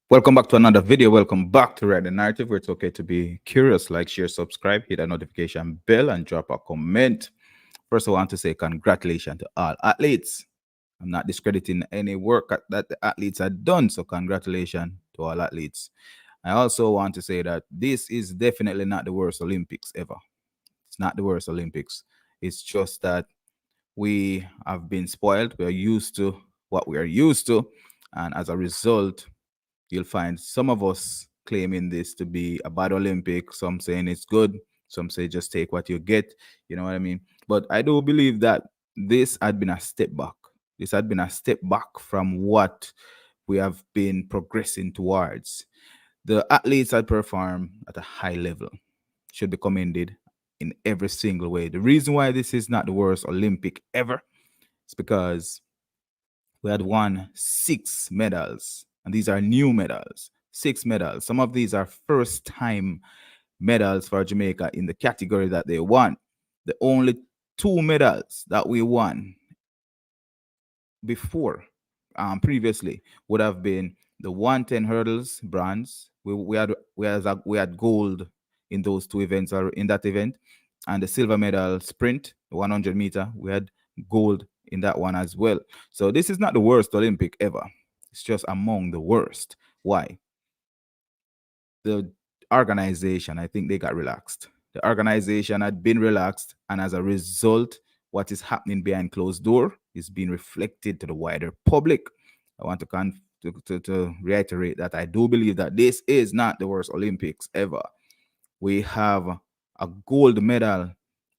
Welcome back to another video. Welcome back to Write the Narrative, where it's okay to be curious. Like, share, subscribe, hit that notification bell, and drop a comment. First, I want to say congratulations to all athletes. I'm not discrediting any work that the athletes have done, so congratulations to all athletes. I also want to say that this is definitely not the worst Olympics ever. It's not the worst Olympics. It's just that we have been spoiled. We are used to what we are used to, and as a result, you'll find some of us claiming this to be a bad Olympic, some saying it's good, some say just take what you get, you know what I mean? But I do believe that this had been a step back. This had been a step back from what we have been progressing towards. The athletes had performed at a high level, should be commended in every single way. The reason why this is not the worst Olympic ever is because we had won 6 medals, and these are new medals. 6 medals. Some of these are first time medals for Jamaica in the category that they won. The only 2 medals that we won before, previously, would have been the 110 hurdles bronze. We had gold in those 2 events, or in that event, and the silver medal sprint, the 100-meter. We had gold in that one as well. So this is not the worst Olympic ever. It's just among the worst. Why? The organization, I think they got relaxed. The organization had been relaxed, and as a result, what is happening behind closed door is being reflected to the wider public. I want to reiterate that I do believe that this is not the worst Olympics ever. We have a gold medal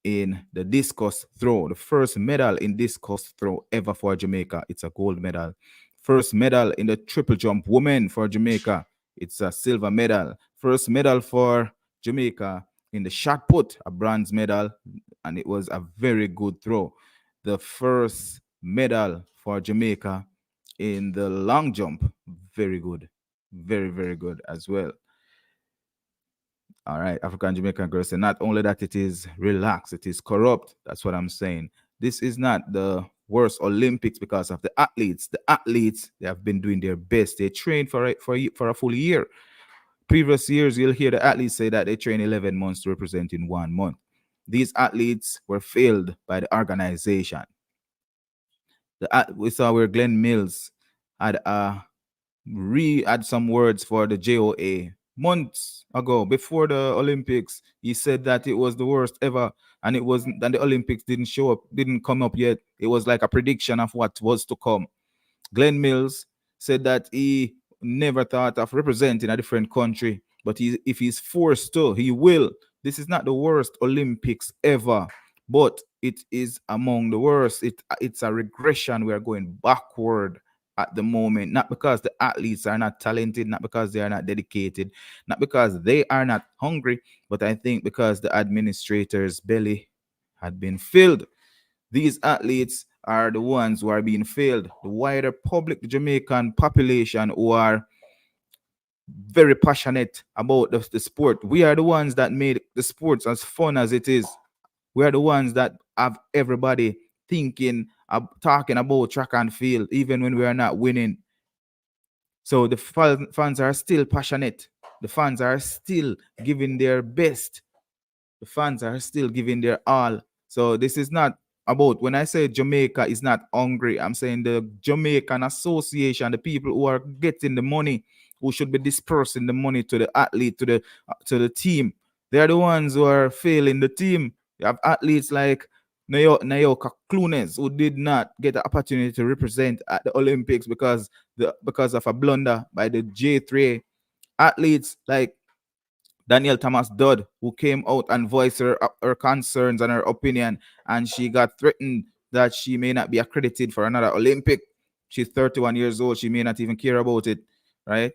in the discus throw, the first medal in discus throw ever for Jamaica. It's a gold medal. First medal in the triple jump women for Jamaica. It's a silver medal. First medal for Jamaica in the shot put, a bronze medal, and it was a very good throw. The first medal for Jamaica in the long jump, very good. Very, very good as well. All right, African Jamaican girls say not only that it is relaxed, it is corrupt. That's what I'm saying. This is not the worst Olympics because of the athletes. The athletes, they have been doing their best. They trained for a full year. Previous years, you'll hear the athletes say that they train 11 months to represent in 1 month. These athletes were failed by the organization. We saw where Glenn Mills had add some words for the JOA months ago before the Olympics. He said that it was the worst ever, and it wasn't. And the Olympics didn't show up, didn't come up yet. It was like a prediction of what was to come. Glenn Mills said that he never thought of representing a different country, but if he's forced to, he will. This is not the worst Olympics ever, but it is among the worst. It's a regression. We are going backward at the moment, not because the athletes are not talented, not because they are not dedicated, not because they are not hungry, but I think because the administrator's belly had been filled. These athletes are the ones who are being failed. The wider public, the Jamaican population, who are very passionate about the sport. We are the ones that made the sports as fun as it is. We are the ones that have everybody thinking, talking about track and field, even when we are not winning. So the fans are still passionate. The fans are still giving their best. The fans are still giving their all. So this is not about, when I say Jamaica is not hungry, I'm saying the Jamaican Association, the people who are getting the money, who should be dispersing the money to the athlete, to the team. They're the ones who are failing the team. You have athletes like Nayoka Clunes, who did not get the opportunity to represent at the Olympics because of a blunder by the J3. Athletes like Danielle Thomas Dodd, who came out and voiced her concerns and her opinion, and she got threatened that she may not be accredited for another Olympic. She's 31 years old. She may not even care about it, right?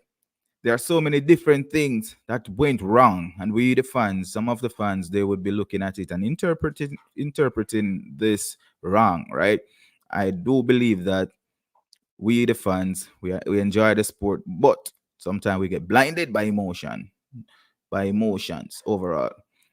There are so many different things that went wrong, and we, the fans, some of the fans, they would be looking at it and interpreting this wrong, right? I do believe that we, the fans, we enjoy the sport, but sometimes we get blinded by emotions overall.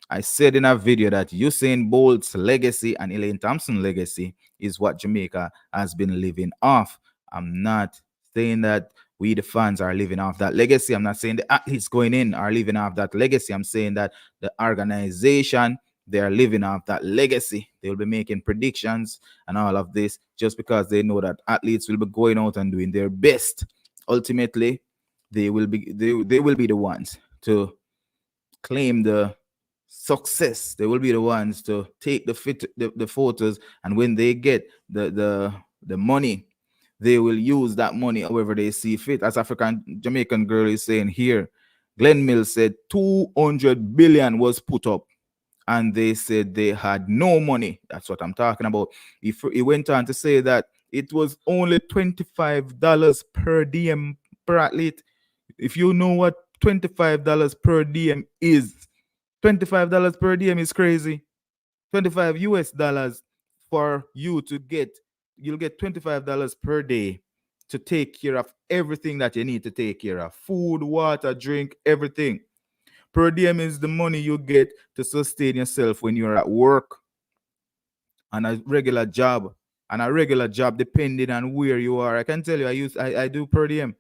I said in a video that Usain Bolt's legacy and Elaine Thompson's legacy is what Jamaica has been living off. I'm not saying that We, the fans, are living off that legacy. I'm not saying the athletes going in are living off that legacy. I'm saying that the organization, they are living off that legacy. They will be making predictions and all of this just because they know that athletes will be going out and doing their best. Ultimately, they will be the ones to claim the success. They will be the ones to take the photos, and when they get the money, they will use that money however they see fit. As African Jamaican girl is saying here, Glenn Mills said 200 billion was put up, and they said they had no money. That's what I'm talking about. He went on to say that it was only $25 per diem per athlete. If you know what $25 per diem is, $25 per diem is crazy. 25 US dollars for you to get, you'll get $25 per day to take care of everything that you need to take care of: food, water, drink, everything. Per diem is the money you get to sustain yourself when you're at work on a regular job. And a regular job, depending on where you are. I can tell you, I do per diem.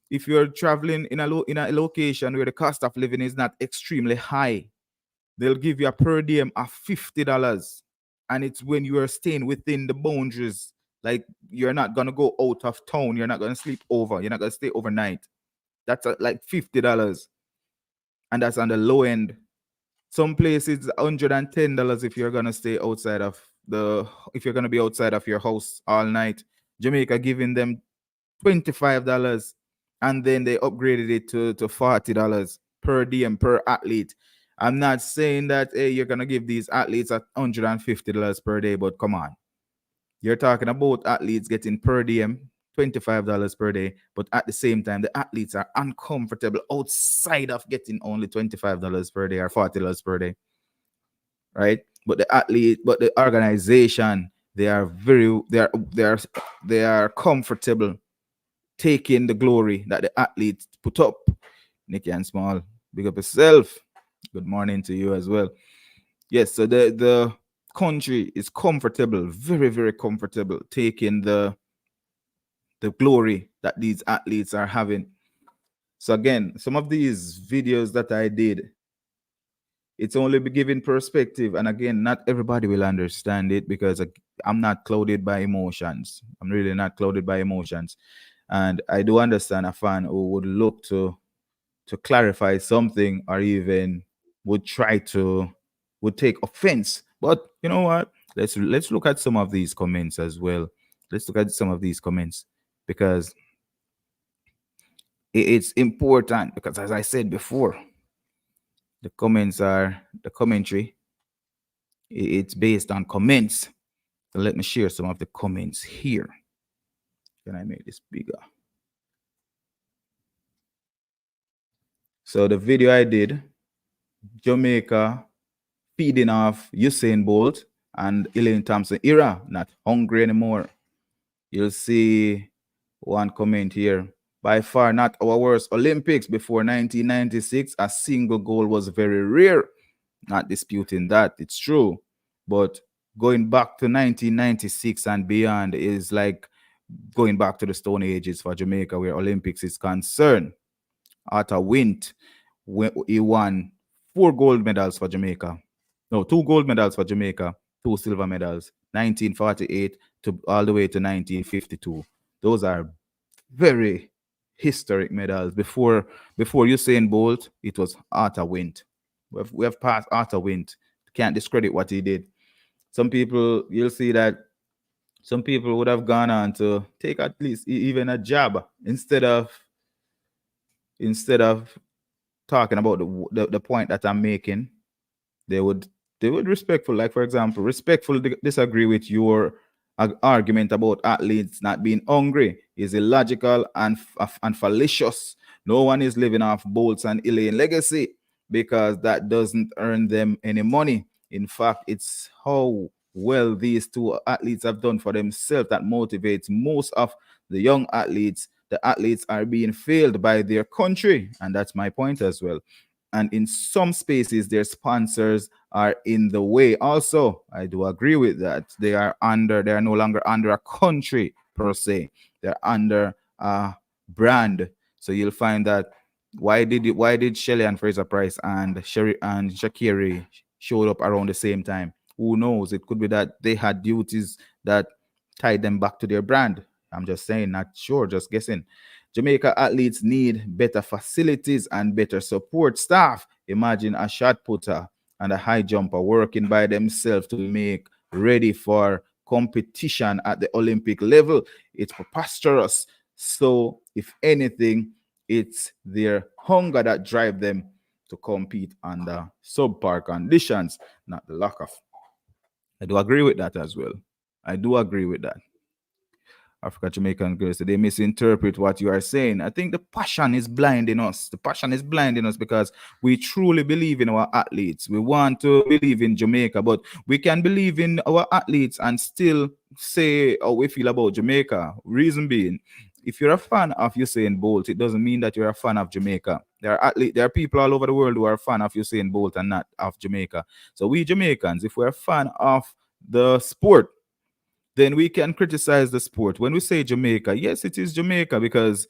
If you're traveling in a location where the cost of living is not extremely high, they'll give you a per diem of $50. And it's when you are staying within the boundaries. Like, you're not gonna go out of town, you're not gonna sleep over, you're not gonna stay overnight. That's like $50. And that's on the low end. Some places $110 if you're gonna stay outside of if you're gonna be outside of your house all night. Jamaica giving them $25, and then they upgraded it to $40 per diem per athlete. I'm not saying that, hey, you're gonna give these athletes at $150 per day, but come on. You're talking about athletes getting per diem $25 per day, but at the same time, the athletes are uncomfortable outside of getting only $25 per day or $40 per day. Right? But the organization, they are comfortable taking the glory that the athletes put up. Nicky and Small, big up yourself. Good morning to you as well. Yes, so the country is comfortable, very, very comfortable, taking the glory that these athletes are having. So again, some of these videos that I did, it's only be giving perspective. And again, not everybody will understand it because I'm not clouded by emotions. I'm really not clouded by emotions. And I do understand a fan who would look to clarify something, or even would take offense. But you know what? Let's look at some of these comments as well. Let's look at some of these comments, because it's important, because as I said before, the commentary. It's based on comments. So let me share some of the comments here. Can I make this bigger? So the video I did, Jamaica feeding off Usain Bolt and Elaine Thompson era, not hungry anymore. You'll see one comment here. By far not our worst Olympics. Before 1996, a single goal was very rare. Not disputing that, it's true. But going back to 1996 and beyond is like going back to the Stone Ages for Jamaica, where Olympics is concerned. Arthur Wint, he won 4 gold medals for Jamaica. No, 2 gold medals for Jamaica, 2 silver medals, 1948 to all the way to 1952. Those are very historic medals. Before Usain Bolt, it was Arthur Wint. We have passed Arthur Wint. Can't discredit what he did. Some people, you'll see that some people would have gone on to take at least even a job instead of talking about the point that I'm making. They would respectful, like for example, respectfully disagree with your argument about athletes not being hungry is illogical and fallacious. No one is living off Bolts and Elaine legacy, because that doesn't earn them any money. In fact, it's how well these two athletes have done for themselves that motivates most of the young athletes. The athletes are being failed by their country, and that's my point as well. And in some spaces, their sponsors are in the way. Also, I do agree with that. They are no longer under a country per se. They're under a brand. So you'll find that why did Shelly and Fraser Price and Sherry and Shakiri showed up around the same time? Who knows? It could be that they had duties that tied them back to their brand. I'm just saying, not sure, just guessing. Jamaica athletes need better facilities and better support staff. Imagine a shot putter and a high jumper working by themselves to make ready for competition at the Olympic level. It's preposterous. So, if anything, it's their hunger that drive them to compete under subpar conditions, not the lack of. I do agree with that as well. I do agree with that. African Jamaican girls, they misinterpret what you are saying. I think the passion is blinding us. The passion is blinding us because we truly believe in our athletes. We want to believe in Jamaica, but we can believe in our athletes and still say how we feel about Jamaica. Reason being, if you're a fan of Usain Bolt, it doesn't mean that you're a fan of Jamaica. There are people all over the world who are a fan of Usain Bolt and not of Jamaica. So we Jamaicans, if we're a fan of the sport, then we can criticize the sport. When we say Jamaica, yes, it is Jamaica because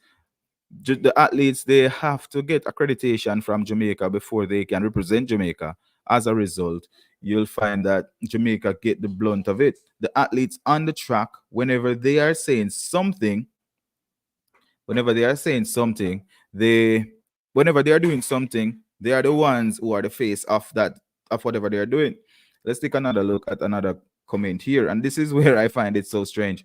the athletes, they have to get accreditation from Jamaica before they can represent Jamaica. As a result, you'll find that Jamaica get the blunt of it. The athletes on the track, whenever they are saying something, they whenever they are doing something, they are the ones who are the face of that of whatever they are doing. Let's take another look at another comment here, and this is where I find it so strange.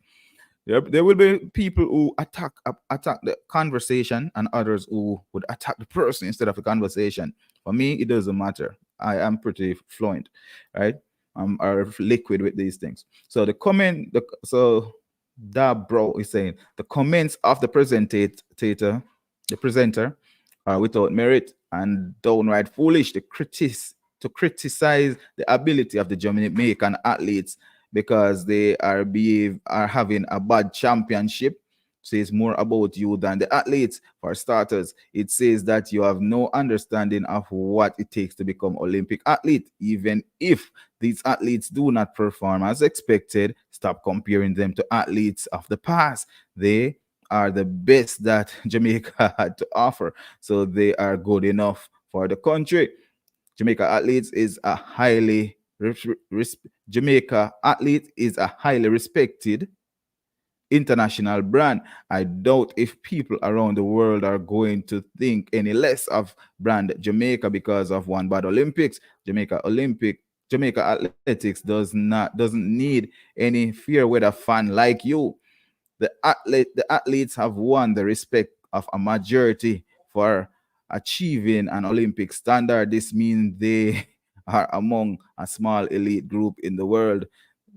There will be people who attack the conversation and others who would attack the person instead of the conversation. For me, it doesn't matter. I am pretty fluent, right? Are liquid with these things. So that bro is saying the comments of the presenter are without merit and downright foolish. To criticize the ability of the Jamaican athletes because they are having a bad championship says more about you than the athletes. For starters, it says that you have no understanding of what it takes to become Olympic athlete. Even if these athletes do not perform as expected, stop comparing them to athletes of the past. They are the best that Jamaica had to offer, so they are good enough for the country. Jamaica athletes is a highly Jamaica athlete is a highly respected international brand. I doubt if people around the world are going to think any less of brand Jamaica because of one bad Olympics. Jamaica Athletics doesn't need any fair weather fan like you. The athletes have won the respect of a majority for achieving an Olympic standard. This means they are among a small elite group in the world.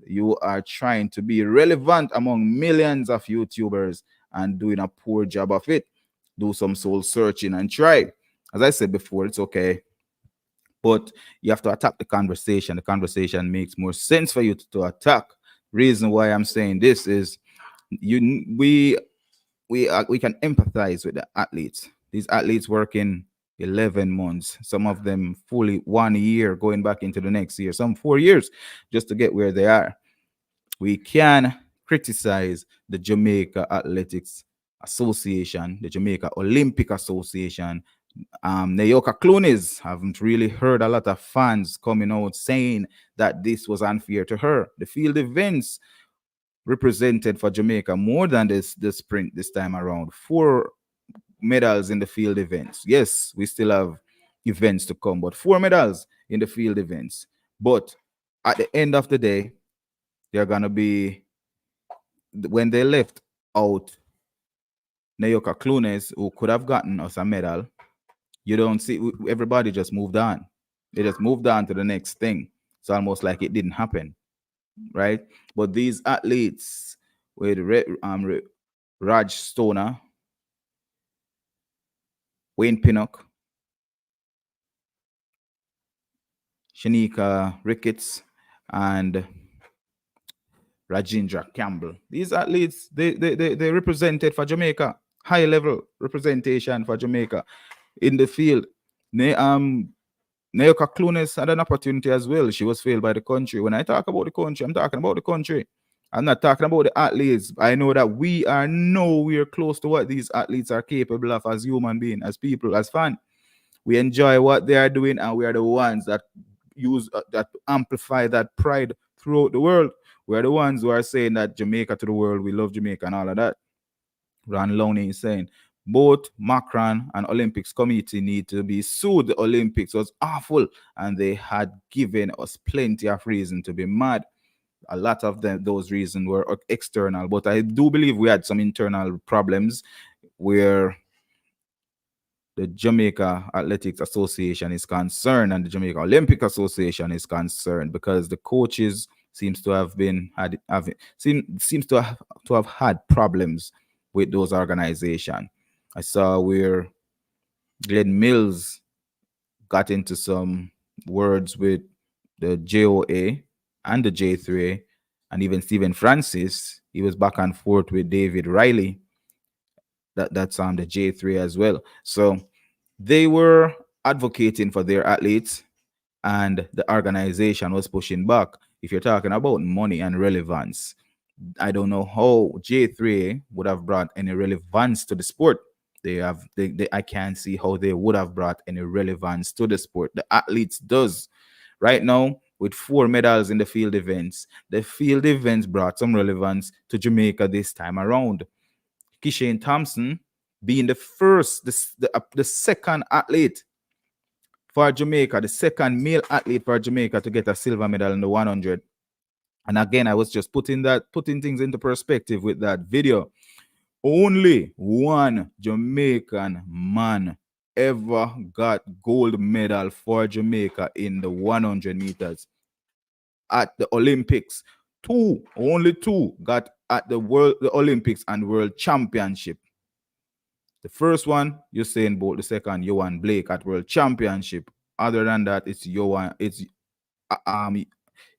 You are trying to be relevant among millions of YouTubers and doing a poor job of it. Do some soul searching and try. As I said before, it's okay, but you have to attack the conversation. The conversation makes more sense for you to attack. Reason why I'm saying this is you we can empathize with the athletes. These athletes work in 11 months, some of them fully 1 year, going back into the next year, some 4 years, just to get where they are. We can criticize the Jamaica Athletics Association, the Jamaica Olympic Association. Nayoka Clunes, haven't really heard a lot of fans coming out saying that this was unfair to her. The field events represented for Jamaica more than the sprint this time around. 4 medals in the field events. Yes, we still have events to come, but 4 medals in the field events. But at the end of the day, they're gonna be when they left out Nayoka Clunes, who could have gotten us a medal. You don't see everybody just moved on. They just moved on to the next thing. It's almost like it didn't happen, right? But these athletes with Raj Stoner, Wayne Pinnock, Shanika Ricketts, and Rajindra Campbell. These athletes, they represented for Jamaica, high level representation for Jamaica in the field. Naoka Clunes had an opportunity as well. She was failed by the country. When I talk about the country, I'm talking about the country. I'm not talking about the athletes. I know that we are nowhere close to what these athletes are capable of as human beings, as people, as fans. We enjoy what they are doing, and we are the ones that use that amplify that pride throughout the world. We are the ones who are saying that Jamaica to the world, we love Jamaica and all of that. Ron Lowney is saying both Macron and Olympics committee need to be sued. The Olympics was awful, and they had given us plenty of reason to be mad. A lot of those reasons were external, but I do believe we had some internal problems where the Jamaica Athletics Association is concerned and the Jamaica Olympic Association is concerned, because the coaches seems to have been seems to have had problems with those organizations. I saw where Glenn Mills got into some words with the JOA and the J3A, and even Stephen Francis. He was back and forth with David Riley. That's on the J3 as well. So they were advocating for their athletes, and the organization was pushing back. If you're talking about money and relevance, I don't know how J3 would have brought any relevance to the sport. I can't see how they would have brought any relevance to the sport. The athletes does right now with 4 medals in the field events. The field events brought some relevance to Jamaica this time around. Kishane Thompson being the first, the second athlete for Jamaica, the second male athlete for Jamaica to get a silver medal in the 100. And again, I was just putting things into perspective with that video. Only one Jamaican man ever got gold medal for Jamaica in the 100 meters at the Olympics. Only two got at the Olympics and World Championship. The first one, Usain Bolt. The second, Johan Blake at World Championship. Other than that, it's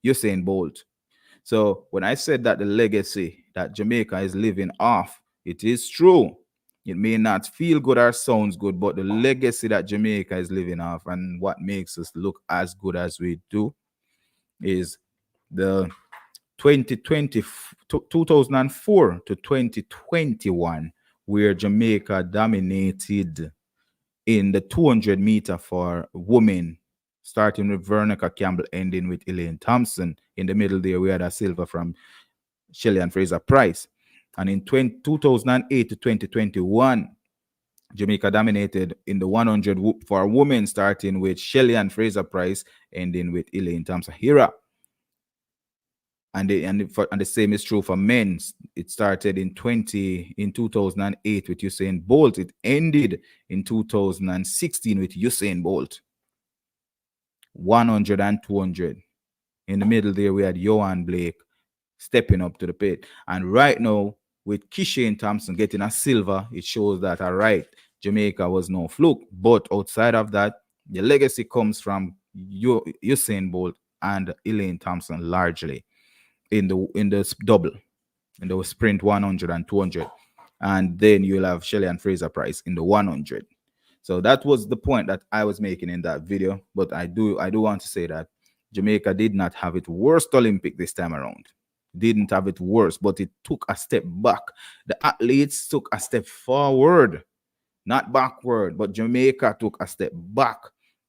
Usain Bolt. So when I said that the legacy that Jamaica is living off, it is true. It may not feel good or sounds good, but the legacy that Jamaica is living off and what makes us look as good as we do is the 2004 to 2021, where Jamaica dominated in the 200 meter for women, starting with Veronica Campbell, ending with Elaine Thompson. In the middle there, we had a silver from Shelley and Fraser Price. And in 2008 to 2021, Jamaica dominated in the 100 for women, starting with Shelley and Fraser Price, ending with Elaine Thompson Hira. And the same is true for men. It started in 2008 with Usain Bolt. It ended in 2016 with Usain Bolt. 100 and 200. In the middle there, we had Johan Blake stepping up to the plate. And right now, with Kishane Thompson getting a silver, it shows that, all right, Jamaica was no fluke. But outside of that, the legacy comes from Usain Bolt and Elaine Thompson largely in the double, in the sprint 100 and 200. And then you'll have Shelley and Fraser Price in the 100. So that was the point that I was making in that video. But I do want to say that Jamaica did not have its worst Olympic this time around. Didn't have it worse, but it took a step back. The athletes took a step forward, not backward, but Jamaica took a step back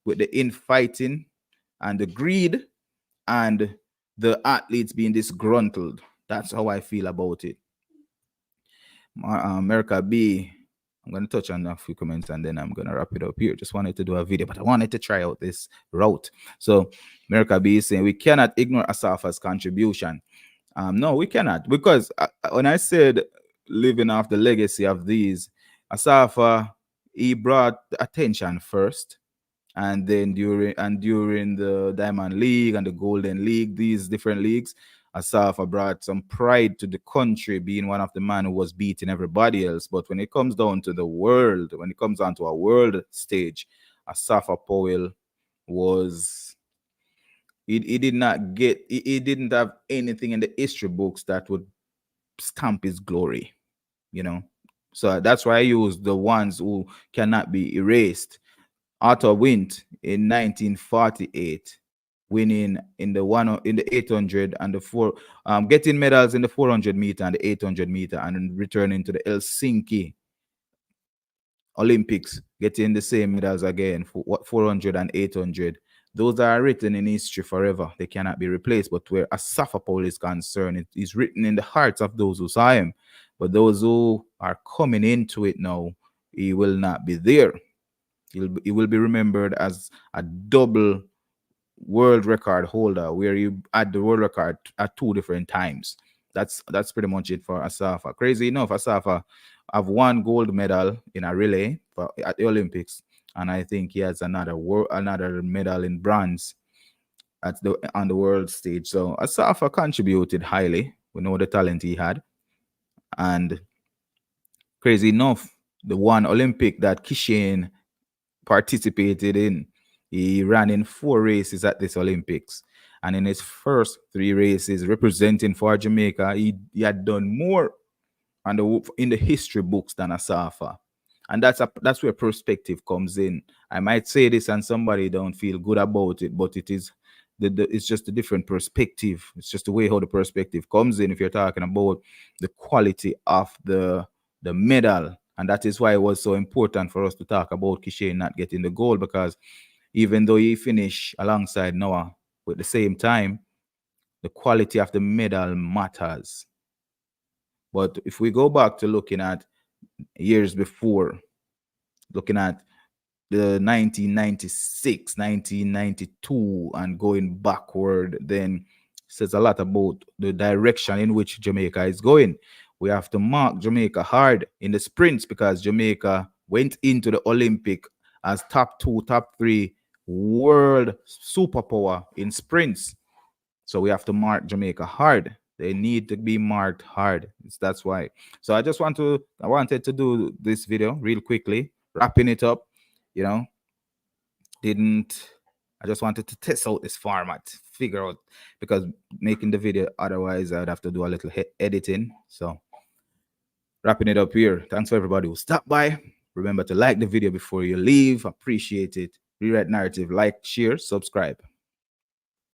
with the infighting and the greed and the athletes being disgruntled. That's how I feel about it. America B, I'm going to touch on a few comments and then I'm going to wrap it up here. Just wanted to do a video, but I wanted to try out this route. So America B is saying we cannot ignore Asafa's contribution. No, we cannot, because when I said living off the legacy of these, Asafa, he brought attention first, and then during the Diamond League and the Golden League, these different leagues, Asafa brought some pride to the country, being one of the men who was beating everybody else. But when it comes down to the world, when it comes down to a world stage, Asafa Powell was he didn't have anything in the history books that would stamp his glory, you know. So that's why I use the ones who cannot be erased. Arthur Wint in 1948 winning in the in the 800 and the four, getting medals in the 400-meter and the 800-meter, and returning to the Helsinki Olympics, getting the same medals again for what 400 and 800. Those are written in history forever. They cannot be replaced. But where Asafapol is concerned, it is written in the hearts of those who saw him. But those who are coming into it now, he will not be there. He will be remembered as a double world record holder, where you had the world record at two different times. That's pretty much it for Asafa. Crazy enough, Asafa have one gold medal in a relay at the Olympics, and I think he has another medal in bronze on the world stage. So Asafa contributed highly. We know the talent he had, and crazy enough, the one Olympic that Kishane participated in, he ran in 4 races at this Olympics. And in his first 3 races representing for Jamaica, he had done more in the history books than Asafa. And that's where perspective comes in. I might say this and somebody don't feel good about it, but it is it's just a different perspective. It's just the way how the perspective comes in if you're talking about the quality of the medal. And that is why it was so important for us to talk about Kishane not getting the gold, because even though he finished alongside Noah with the same time, the quality of the medal matters. But if we go back to looking at years before, looking at the 1996, 1992, and going backward, then says a lot about the direction in which Jamaica is going. We have to mark Jamaica hard in the sprints, because Jamaica went into the Olympic as top 2, top 3 world superpower in sprints. So we have to mark Jamaica hard. They need to be marked hard. That's why. So I wanted to do this video real quickly, wrapping it up. You know, I just wanted to test out this format, figure out, because making the video, otherwise I'd have to do a little editing. So wrapping it up here. Thanks for everybody who stopped by. Remember to like the video before you leave. Appreciate it. Rewrite Narrative, like, share, subscribe.